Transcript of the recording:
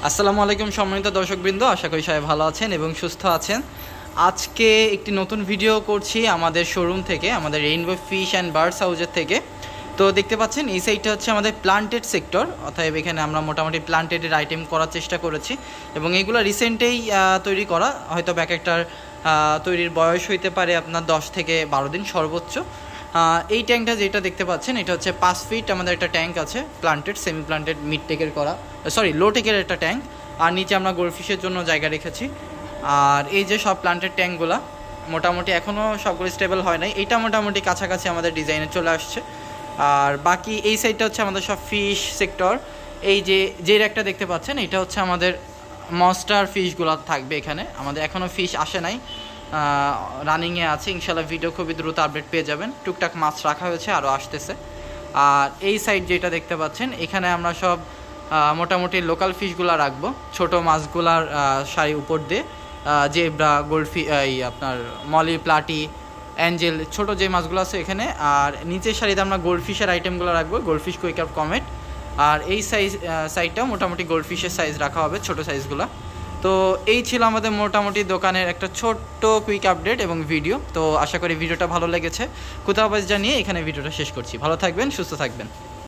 আসসালামু আলাইকুম সম্মানিত দর্শকবৃন্দ, আশা করি সবাই ভালো আছেন এবং সুস্থ আছেন। আজকে একটি নতুন ভিডিও করছি আমাদের শোরুম থেকে, আমাদের রেইনবো ফিশ অ্যান্ড বার্ডস হাউসের থেকে। তো দেখতে পাচ্ছেন এই সাইডটা হচ্ছে আমাদের প্লান্টেড সেক্টর, অতএব এখানে আমরা মোটামুটি প্লান্টেডের আইটেম করার চেষ্টা করেছি এবং এগুলো রিসেন্টেই তৈরি করা, হয়তো এক একটার তৈরির বয়স হইতে পারে আপনার 10 থেকে 12 দিন সর্বোচ্চ। এই ট্যাঙ্কটা যেটা দেখতে পাচ্ছেন এটা হচ্ছে 5 ফিট আমাদের একটা ট্যাঙ্ক আছে, প্লান্টেড সেমি প্লান্টেড মিড টেকের করা, লো টেকের একটা ট্যাঙ্ক। আর নিচে আমরা গোল্ডফিশের জন্য জায়গা রেখেছি। আর এই যে সব প্লান্টেড ট্যাঙ্কগুলো মোটামুটি এখনও সবগুলো স্টেবল হয় নাই, এটা মোটামুটি কাছাকাছি আমাদের ডিজাইনে চলে আসছে। আর বাকি এই সাইডটা হচ্ছে আমাদের সব ফিশ সেক্টর। এই যে একটা দেখতে পাচ্ছেন এটা হচ্ছে আমাদের মনস্টার ফিশগুলো থাকবে এখানে। আমাদের এখনও ফিশ আসে নাই, রানিংয়ে আছে, ইনশাল্লাহ ভিডিও খুবই দ্রুত আপডেট পেয়ে যাবেন। টুকটাক মাছ রাখা হয়েছে, আরও আসতেছে। আর এই সাইড যেটা দেখতে পাচ্ছেন এখানে আমরা সব মোটামুটি লোকাল ফিশগুলো রাখবো, ছোট মাছগুলার সারি উপর দিয়ে, জেব্রা, এই আপনার মলি, প্লাটি, অ্যাঞ্জেল, ছোট যে মাছগুলো আছে এখানে। আর নিচের সারিতে আমরা গোল্ডফিশের আইটেমগুলো রাখবো, গোল্ডফিশ, কুইকার, কমেট। আর এই সাইডটাও মোটামুটি গোল্ডফিশের সাইজ রাখা হবে, ছোট সাইজগুলো। তো এই ছিল আমাদের মোটামুটি দোকানের একটা ছোট্ট কুইক আপডেট এবং ভিডিও। তো আশা করি ভিডিওটা ভালো লেগেছে। কোথাও জানিয়ে এখানে ভিডিওটা শেষ করছি। ভালো থাকবেন, সুস্থ থাকবেন।